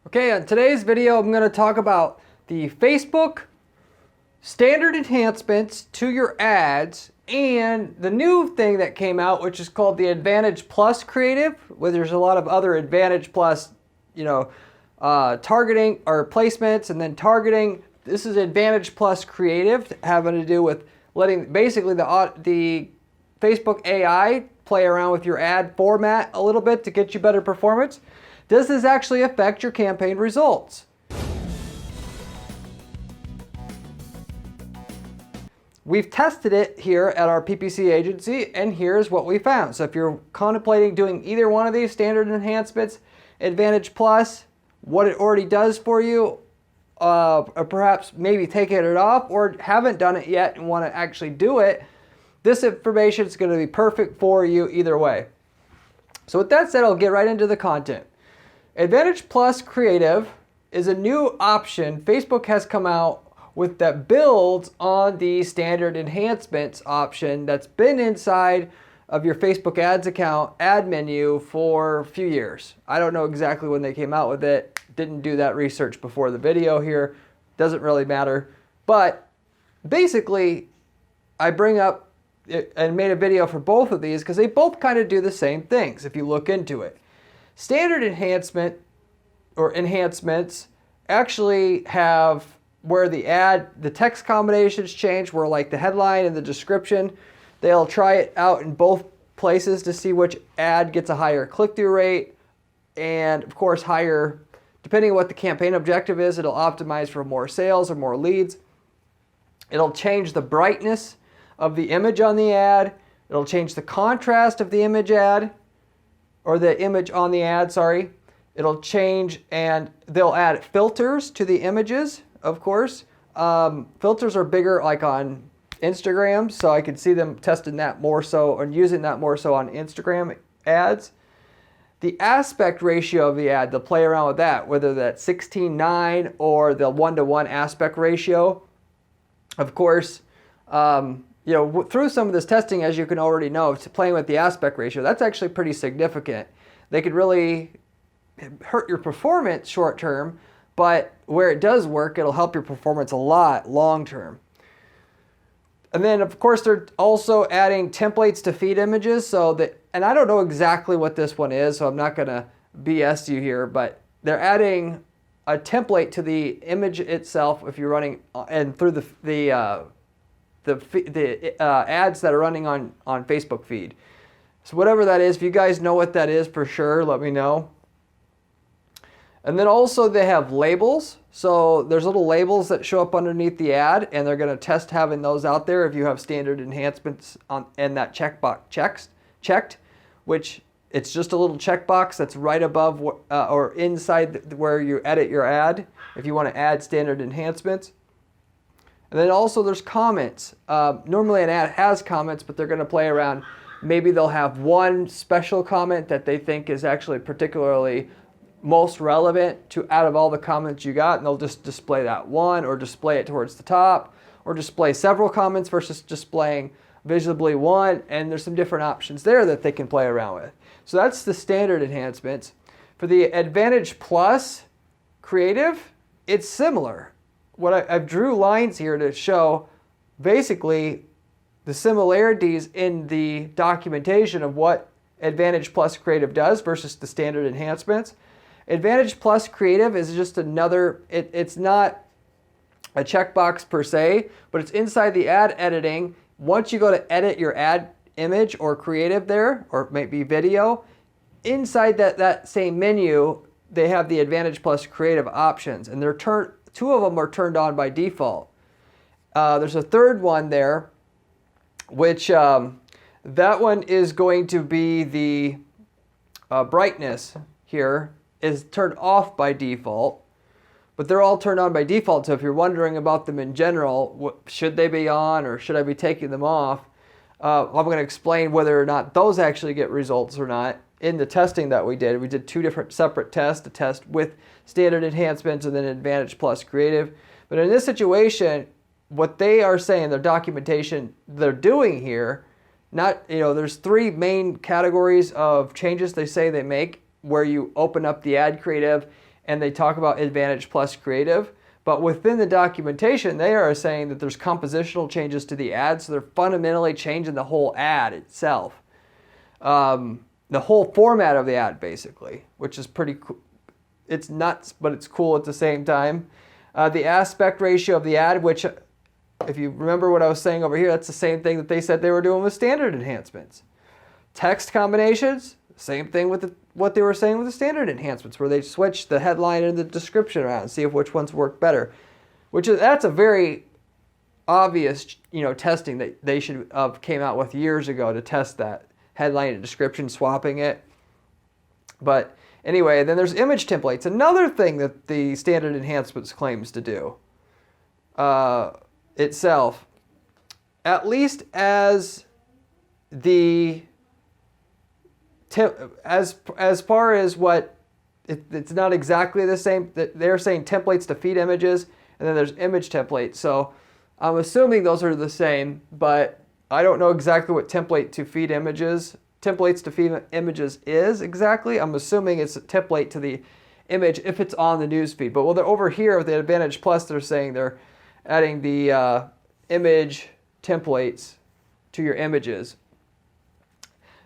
Okay, on today's video, I'm going to talk about the Facebook standard enhancements to your ads and the new thing that came out, which is called the Advantage Plus Creative, where there's a lot of other Advantage Plus, targeting or placements and then targeting. This is Advantage Plus Creative, having to do with letting basically the Facebook AI play around with your ad format a little bit to get you better performance. Does this actually affect your campaign results? We've tested it here at our PPC agency, and here's what we found. So if you're contemplating doing either one of these standard enhancements, Advantage Plus, what it already does for you, or perhaps maybe taking it off or haven't done it yet and want to actually do it, this information is going to be perfect for you either way. So with that said, I'll get right into the content. Advantage Plus Creative is a new option Facebook has come out with that builds on the standard enhancements option that's been inside of your Facebook ads account ad menu for a few years. I don't know exactly when they came out with it. Didn't do that research before the video here. Doesn't really matter. But basically, I bring up and made a video for both of these because they both kind of do the same things if you look into it. Standard enhancement or enhancements actually have where the text combinations change, where like the headline and the description, they'll try it out in both places to see which ad gets a higher click-through rate, and of course higher, depending on what the campaign objective is, it'll optimize for more sales or more leads. It'll change the brightness of the image on the ad. It'll change the contrast of the image ad, or the image on the ad, sorry. It'll change, and they'll add filters to the images, of course. Filters are bigger like on Instagram, so I could see them testing that more so and using that more so on Instagram ads. The aspect ratio of the ad, they'll play around with that, whether that's 16:9 or the 1:1 aspect ratio. Of course, through some of this testing, as you can already know, playing with the aspect ratio, that's actually pretty significant. They could really hurt your performance short term, but where it does work, it'll help your performance a lot long term. And then of course they're also adding templates to feed images, and I don't know exactly what this one is, so I'm not gonna BS you here, but they're adding a template to the image itself if you're running and through the ads that are running on Facebook feed. So whatever that is, if you guys know what that is for sure, let me know. And then also they have labels. So there's little labels that show up underneath the ad, and they're going to test having those out there if you have standard enhancements and that checkbox checked, which it's just a little checkbox that's right above or inside where you edit your ad if you want to add standard enhancements. And then also there's comments. Normally an ad has comments, but they're going to play around. Maybe they'll have one special comment that they think is actually particularly most relevant to out of all the comments you got, and they'll just display that one, or display it towards the top, or display several comments versus displaying visibly one, and there's some different options there that they can play around with. So that's the standard enhancements. For the Advantage Plus Creative, it's similar. I've drew lines here to show basically the similarities in the documentation of what Advantage Plus Creative does versus the standard enhancements. Advantage Plus Creative is just another, it's not a checkbox per se, but it's inside the ad editing. Once you go to edit your ad image or creative there, or maybe video, inside that same menu, they have the Advantage Plus Creative options, and two of them are turned on by default. There's a third one there, which that one is going to be the brightness here is turned off by default, but they're all turned on by default. So if you're wondering about them in general, should they be on or should I be taking them off? I'm going to explain whether or not those actually get results or not in the testing that we did. We did two different separate tests, a test with standard enhancements and then Advantage Plus Creative. But in this situation, what they are saying, their documentation they're doing here, there's three main categories of changes they say they make where you open up the ad creative and they talk about Advantage Plus Creative. But within the documentation, they are saying that there's compositional changes to the ad, so they're fundamentally changing the whole ad itself. The whole format of the ad, basically, which is pretty cool. It's nuts, but it's cool at the same time. The aspect ratio of the ad, which, if you remember what I was saying over here, that's the same thing that they said they were doing with standard enhancements. Text combinations, same thing with what they were saying with the standard enhancements, where they switched the headline and the description around and see if which ones work better. That's a very obvious, testing that they should have came out with years ago to test that headline and description, swapping it. But anyway, then there's image templates, another thing that the standard enhancements claims to do itself, at least as the as far as what it's not exactly the same. They're saying templates to feed images, and then there's image templates. So I'm assuming those are the same, but I don't know exactly what templates to feed images is exactly. I'm assuming it's a template to the image if it's on the newsfeed. But they're over here with the Advantage Plus, they're saying they're adding the image templates to your images.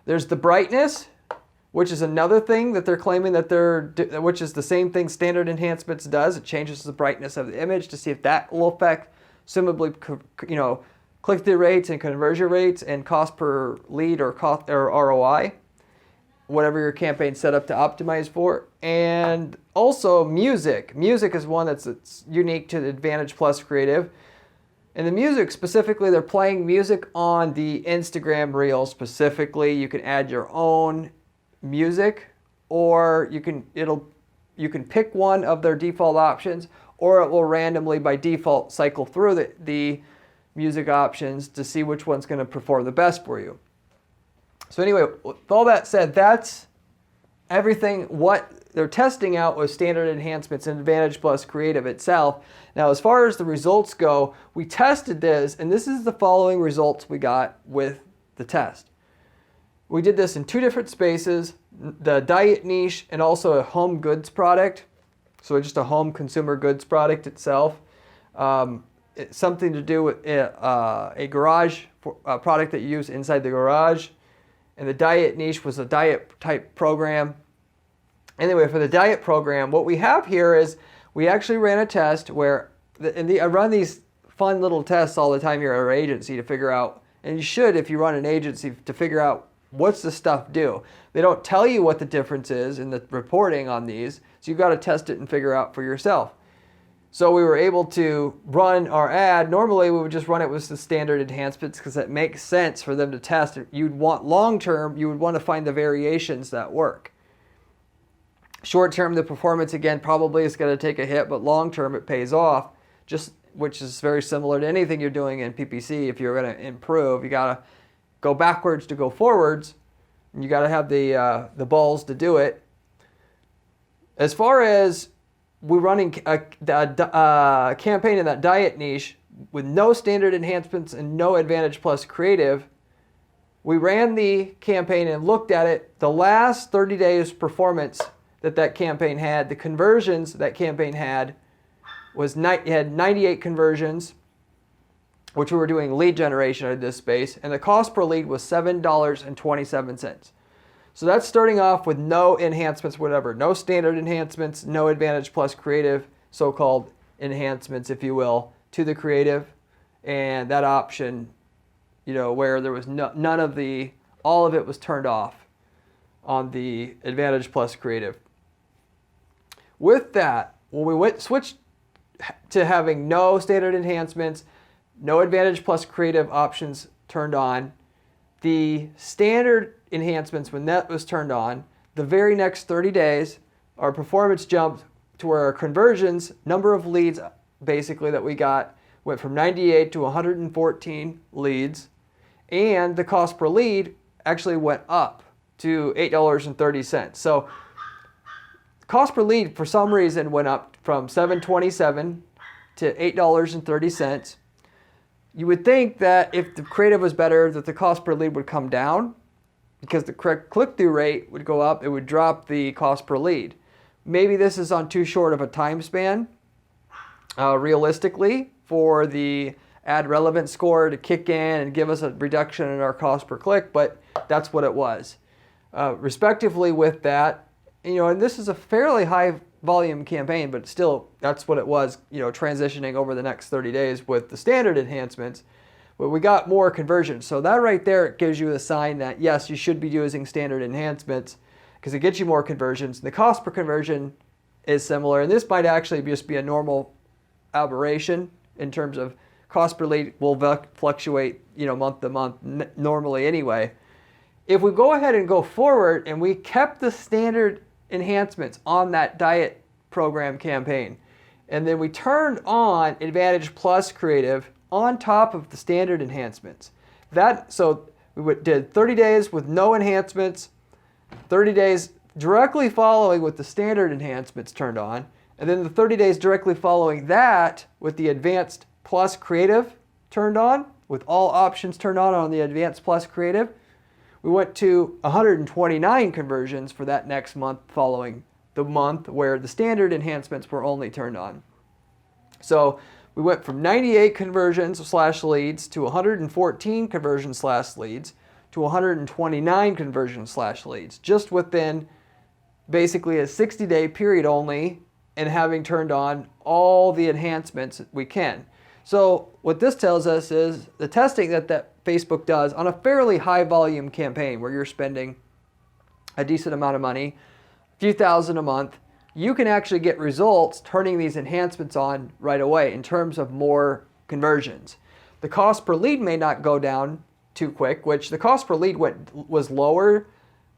There's the brightness, which is another thing that they're claiming that which is the same thing standard enhancements does. It changes the brightness of the image to see if that will affect similarly, click-through rates and conversion rates and cost per lead or ROI, whatever your campaign's set up to optimize for. And also music. Music is one that's unique to the Advantage Plus Creative. And the music specifically, they're playing music on the Instagram Reels specifically. You can add your own music, or you can pick one of their default options, or it will randomly by default cycle through the music options to see which one's going to perform the best for you. So anyway, with all that said, that's everything what they're testing out with standard enhancements and Advantage Plus Creative itself. Now, as far as the results go, we tested this, and this is the following results we got with the test. We did this in 2 different spaces, the diet niche and also a home goods product. So just a home consumer goods product itself. It's something to do with a garage product that you use inside the garage. And the diet niche was a diet type program. Anyway, for the diet program, what we have here is we actually ran a test where, I run these fun little tests all the time here at our agency to figure out, and you should if you run an agency, to figure out what's the stuff do. They don't tell you what the difference is in the reporting on these, so you've got to test it and figure out for yourself. So we were able to run our ad. Normally we would just run it with the standard enhancements because it makes sense for them to test. You'd want long-term, you would want to find the variations that work. Short-term, the performance, again, probably is going to take a hit, but long-term, it pays off, which is very similar to anything you're doing in PPC. If you're going to improve, you got to go backwards to go forwards, and you got to have the balls to do it. As far as we're running a campaign in that diet niche with no standard enhancements and no Advantage Plus Creative, we ran the campaign and looked at it. The last 30 days performance that campaign had, the conversions that campaign had, it had 98 conversions, which we were doing lead generation out of this space, and the cost per lead was $7.27. So that's starting off with no enhancements, whatever, no standard enhancements, no Advantage Plus Creative, so-called enhancements, if you will, to the creative, and that option, where there was none of all of it was turned off on the Advantage Plus Creative. With that, when we switched to having no standard enhancements, no Advantage Plus Creative options turned on, the standard enhancements, when that was turned on, the very next 30 days, our performance jumped to where our conversions, number of leads basically that we got, went from 98 to 114 leads, and the cost per lead actually went up to $8.30. So cost per lead, for some reason, went up from $7.27 to $8.30. You would think that if the creative was better, that the cost per lead would come down because the correct click-through rate would go up. It would drop the cost per lead. maybe this is on too short of a time span, realistically, for the ad relevant score to kick in and give us a reduction in our cost per click, but that's what it was. Respectively with that, and this is a fairly high volume campaign, but still that's what it was, transitioning over the next 30 days with the standard enhancements. But we got more conversions. So that right there gives you a sign that yes, you should be using standard enhancements because it gets you more conversions. The cost per conversion is similar, and this might actually just be a normal aberration in terms of cost per lead will fluctuate, month to month normally anyway. If we go ahead and go forward and we kept the standard enhancements on that diet program campaign, and then we turned on Advantage Plus Creative on top of the standard enhancements. So we did 30 days with no enhancements, 30 days directly following with the standard enhancements turned on, and then the 30 days directly following that with the Advanced Plus Creative turned on, with all options turned on the Advanced Plus Creative. We went to 129 conversions for that next month following the month where the standard enhancements were only turned on. So we went from 98 conversions / leads to 114 conversions / leads to 129 conversions / leads, just within basically a 60-day period only, and having turned on all the enhancements we can. So what this tells us is the testing that Facebook does on a fairly high volume campaign where you're spending a decent amount of money, a few thousand a month, you can actually get results turning these enhancements on right away in terms of more conversions. The cost per lead may not go down too quick, which the cost per lead was lower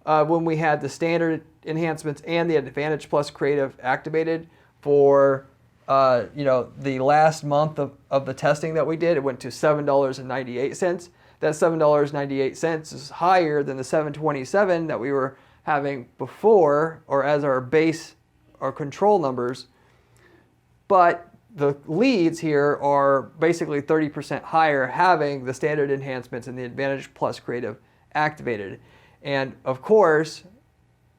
when we had the standard enhancements and the Advantage Plus Creative activated for the last month of the testing that we did. It went to $7.98. That $7.98 is higher than the $7.27 that we were having before, or as our base or control numbers. But the leads here are basically 30% higher having the standard enhancements and the Advantage Plus Creative activated. And of course,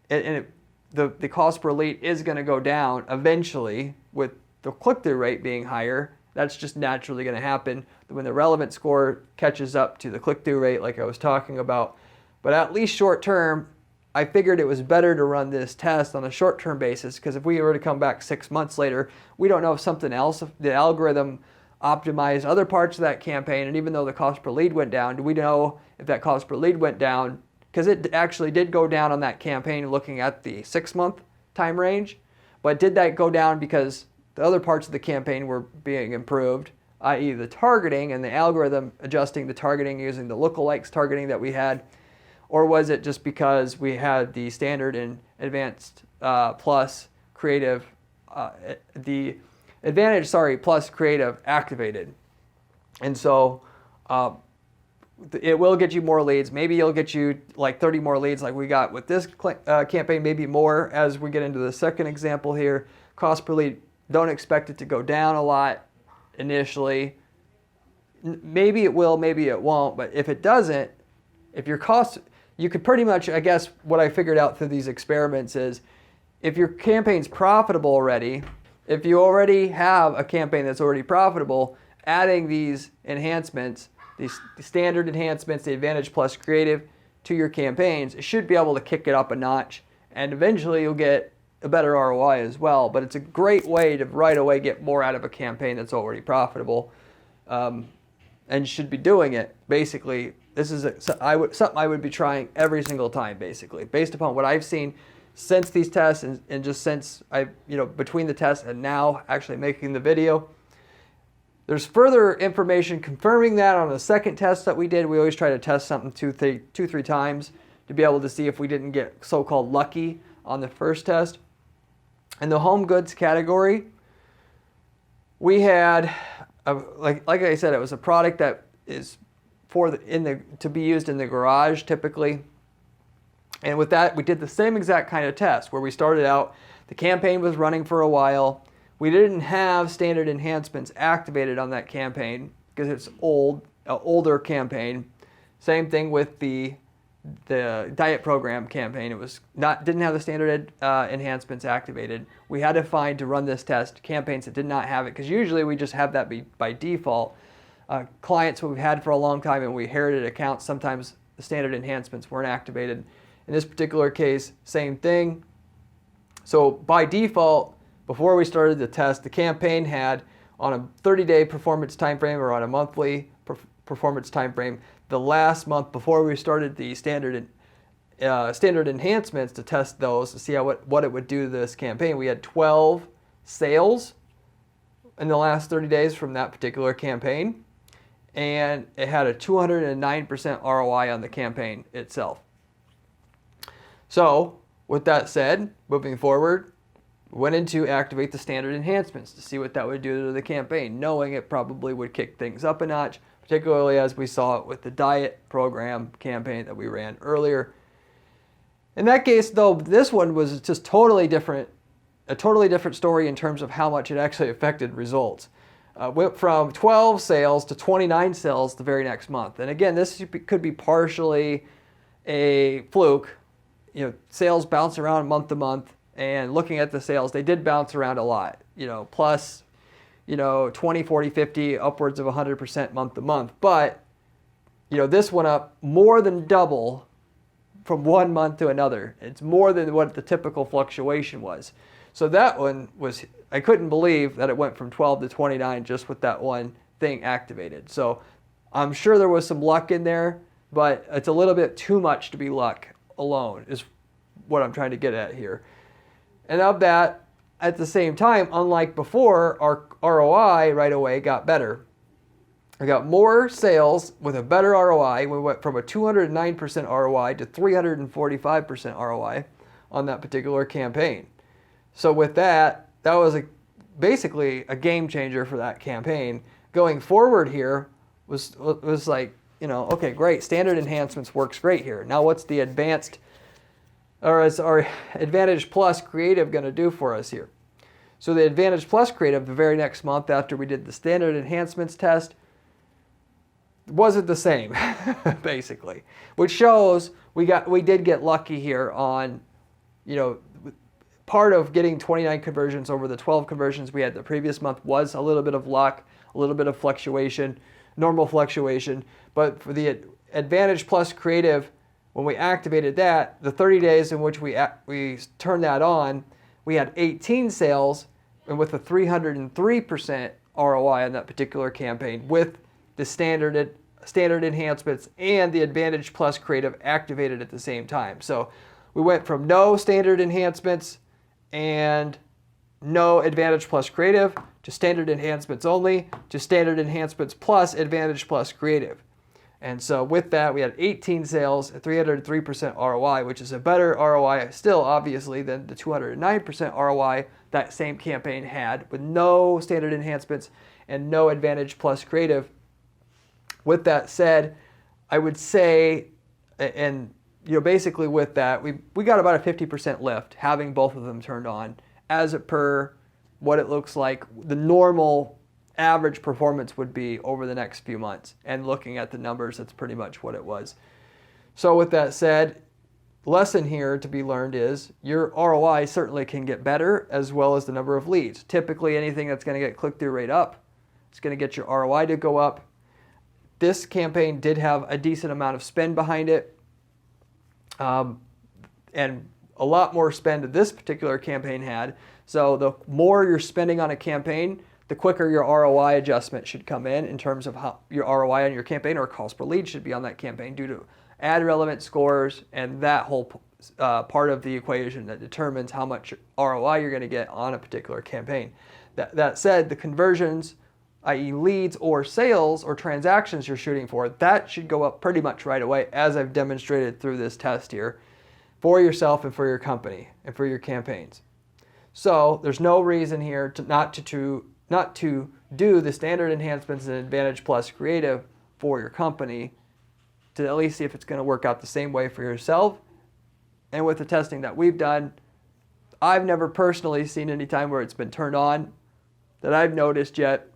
the cost per lead is going to go down eventually with the click-through rate being higher. That's just naturally going to happen when the relevant score catches up to the click-through rate like I was talking about. But at least short-term, I figured it was better to run this test on a short-term basis, because if we were to come back 6 months later, we don't know if something else, if the algorithm optimized other parts of that campaign, and even though the cost per lead went down, do we know if that cost per lead went down? Because it actually did go down on that campaign looking at the 6-month time range, but did that go down because the other parts of the campaign were being improved, i.e. the targeting and the algorithm adjusting the targeting using the lookalikes targeting that we had? Or was it just because we had the standard and Advanced Plus Creative, the Advantage, Plus Creative activated? And so it will get you more leads. Maybe it'll get you like 30 more leads like we got with this campaign, maybe more as we get into the second example here. Cost per lead, don't expect it to go down a lot initially. Maybe it will, maybe it won't, but if it doesn't, if your cost, you could pretty much, I guess what I figured out through these experiments is if your campaign's profitable already, if you already have a campaign that's already profitable, adding these enhancements, these standard enhancements, the Advantage Plus Creative to your campaigns, it should be able to kick it up a notch, and eventually you'll get a better ROI as well. But it's a great way to right away get more out of a campaign that's already profitable, and should be doing it. Basically, this is something I would be trying every single time, basically, based upon what I've seen since these tests and just since between the tests and now actually making the video. There's further information confirming that on the second test that we did. We always try to test something two, three times to be able to see if we didn't get so-called lucky on the first test. In the home goods category, we had, like I said, it was a product that is to be used in the garage typically. And with that, we did the same exact kind of test where we started out, the campaign was running for a while. We didn't have standard enhancements activated on that campaign because it's an older campaign. Same thing with the the diet program campaign. It was didn't have the standard enhancements activated. We had to find, to run this test, campaigns that did not have it, because usually we just have that by default. Clients who we've had for a long time and we inherited accounts, sometimes the standard enhancements weren't activated. In this particular case, same thing. So by default, before we started the test, the campaign had, on a 30-day performance time frame or on a monthly performance time frame, the last month before we started the standard enhancements to test those to see what it would do to this campaign, we had 12 sales in the last 30 days from that particular campaign, and it had a 209% ROI on the campaign itself. So with that said, moving forward, went in to activate the standard enhancements to see what that would do to the campaign, knowing it probably would kick things up a notch, particularly as we saw it with the diet program campaign that we ran earlier. In that case, though, this one was just totally different, a totally different story in terms of how much it actually affected results. Went from 12 sales to 29 sales the very next month. And again, this could be partially a fluke. You know, sales bounce around month to month, and looking at the sales, they did bounce around a lot, you know, plus, you know, 20, 40, 50, upwards of 100% month to month. But, you know, this went up more than double from one month to another. It's more than what the typical fluctuation was. So that one was, I couldn't believe that it went from 12 to 29 just with that one thing activated. So I'm sure there was some luck in there, but it's a little bit too much to be luck alone is what I'm trying to get at here. And of that, at the same time, unlike before, our ROI right away got better. I got more sales with a better ROI. We went from a 209% ROI to 345% ROI on that particular campaign. So with that, that was basically a game changer for that campaign. Going forward here was like, you know, okay, great, standard enhancements works great here. Now what's the advanced, or is our Advantage Plus Creative going to do for us here? So the Advantage Plus Creative, the very next month after we did the standard enhancements test, wasn't the same, basically, which shows we did get lucky here on, you know, part of getting 29 conversions over the 12 conversions we had the previous month was a little bit of luck, a little bit of fluctuation, normal fluctuation. But for the Advantage Plus Creative, when we activated that, the 30 days in which we turned that on, we had 18 sales, and with a 303% ROI on that particular campaign with the standard enhancements and the Advantage Plus Creative activated at the same time. So we went from no standard enhancements and no Advantage Plus Creative to standard enhancements only to standard enhancements plus Advantage Plus Creative. And so with that, we had 18 sales at 303% ROI, which is a better ROI still, obviously, than the 209% ROI that same campaign had with no standard enhancements and no Advantage Plus Creative. With that said, I would say, and you know, basically with that, we got about a 50% lift having both of them turned on as per what it looks like the normal average performance would be over the next few months. And looking at the numbers, that's pretty much what it was. So with that said, lesson here to be learned is your ROI certainly can get better, as well as the number of leads. Typically anything that's going to get click-through rate up, it's going to get your ROI to go up. This campaign did have a decent amount of spend behind it, and a lot more spend that this particular campaign had. So the more you're spending on a campaign, the quicker your ROI adjustment should come in terms of how your ROI on your campaign or cost per lead should be on that campaign due to ad relevant scores and that whole part of the equation that determines how much ROI you're going to get on a particular campaign. That said, the conversions, i.e. leads or sales or transactions you're shooting for, that should go up pretty much right away, as I've demonstrated through this test here, for yourself and for your company and for your campaigns. So there's no reason here to not to do the standard enhancements and Advantage Plus Creative for your company, to at least see if it's going to work out the same way for yourself. And with the testing that we've done, I've never personally seen any time where it's been turned on that I've noticed yet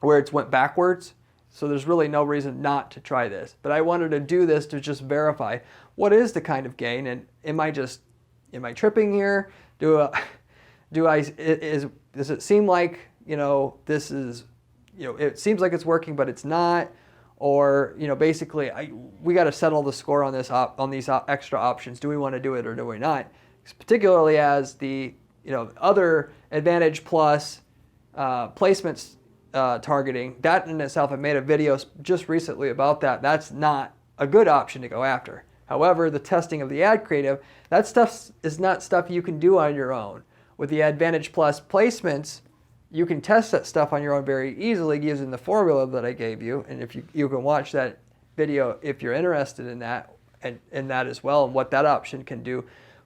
where it's went backwards. So there's really no reason not to try this. But I wanted to do this to just verify what is the kind of gain, and am I tripping here? Does it seem like, this is, it seems like it's working, but it's not? Or, basically, we got to settle the score on this on these extra options. Do we want to do it or do we not? Particularly as the other Advantage Plus placements targeting, that in itself, I made a video just recently about that. That's not a good option to go after. However, the testing of the ad creative, that stuff is not stuff you can do on your own. With the Advantage Plus placements, you can test that stuff on your own very easily using the formula that I gave you. And if you can watch that video if you're interested in that and that as well, and what that option can do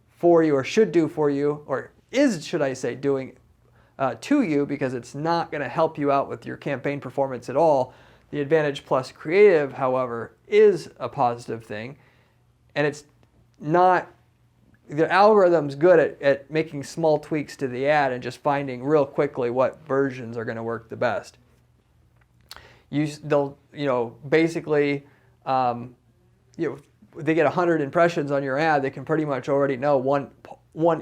for you, or should do for you, or is, should I say, doing to you, because it's not going to help you out with your campaign performance at all. The Advantage Plus Creative, however, is a positive thing, and it's not. The algorithm's good at making small tweaks to the ad and just finding real quickly what versions are going to work the best. They'll, basically, they get 100 impressions on your ad. They can pretty much already know one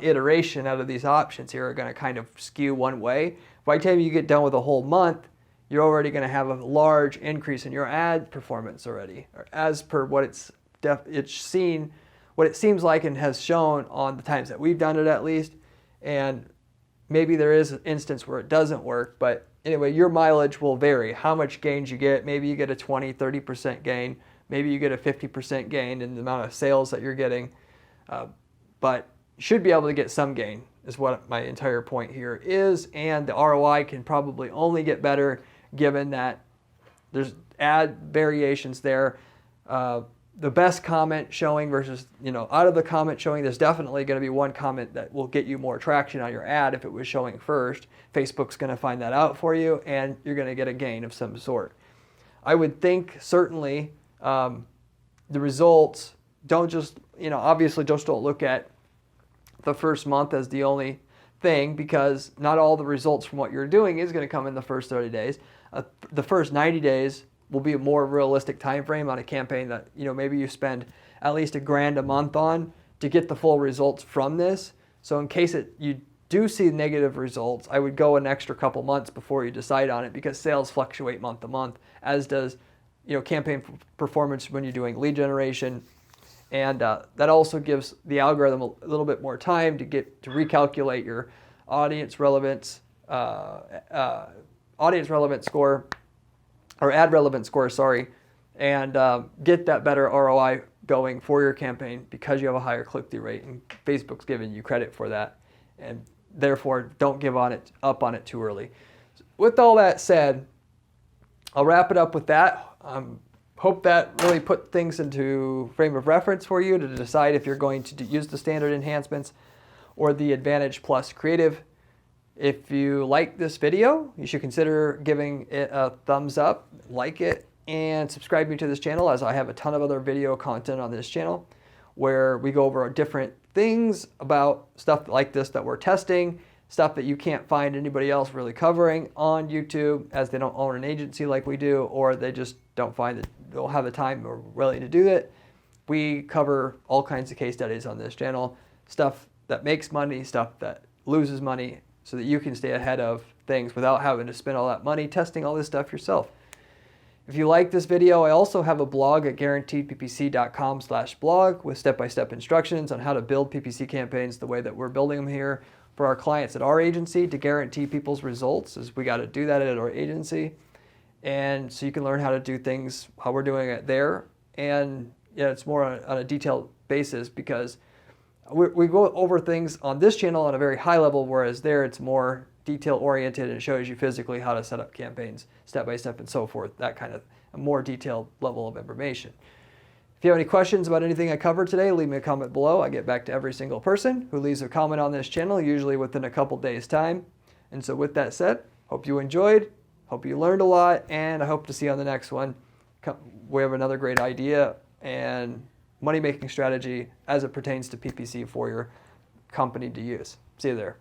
iteration out of these options here are going to kind of skew one way. By the time you get done with a whole month, you're already going to have a large increase in your ad performance already, or as per what it's seen. What it seems like and has shown on the times that we've done it, at least. And maybe there is an instance where it doesn't work, but anyway, your mileage will vary. How much gains you get, maybe you get a 20, 30% gain, maybe you get a 50% gain in the amount of sales that you're getting, but you should be able to get some gain is what my entire point here is, and the ROI can probably only get better given that there's ad variations there. The best comment showing versus, out of the comment showing, there's definitely going to be one comment that will get you more traction on your ad if it was showing first. Facebook's going to find that out for you, and you're going to get a gain of some sort. I would think certainly the results don't just, obviously just don't look at the first month as the only thing, because not all the results from what you're doing is going to come in the first 30 days. The first 90 days will be a more realistic time frame on a campaign that maybe you spend at least $1,000 a month on to get the full results from this. So in case you do see negative results, I would go an extra couple months before you decide on it, because sales fluctuate month to month, as does campaign performance when you're doing lead generation. And that also gives the algorithm a little bit more time to recalculate your audience relevance score, or ad relevance score, sorry, and get that better ROI going for your campaign, because you have a higher click-through rate, and Facebook's giving you credit for that, and therefore don't give up on it too early. With all that said, I'll wrap it up with that. Hope that really put things into frame of reference for you to decide if you're going to use the standard enhancements or the Advantage Plus Creative. If you like this video, you should consider giving it a thumbs up, like it, and subscribing to this channel, as I have a ton of other video content on this channel where we go over different things about stuff like this that we're testing, stuff that you can't find anybody else really covering on YouTube, as they don't own an agency like we do, or they just don't have the time or willing to do it. We cover all kinds of case studies on this channel, stuff that makes money, stuff that loses money, so that you can stay ahead of things without having to spend all that money testing all this stuff yourself. If you like this video, I also have a blog at guaranteedppc.com/blog with step-by-step instructions on how to build PPC campaigns the way that we're building them here for our clients at our agency to guarantee people's results, as we got to do that at our agency. And so you can learn how to do things, how we're doing it there. And it's more on a detailed basis, because we go over things on this channel on a very high level, whereas there it's more detail oriented and shows you physically how to set up campaigns step by step and so forth, that kind of a more detailed level of information. If you have any questions about anything I covered today, leave me a comment below. I get back to every single person who leaves a comment on this channel, usually within a couple days' time. And so with that said, hope you enjoyed, hope you learned a lot, and I hope to see you on the next one. We have another great idea and money-making strategy as it pertains to PPC for your company to use. See you there.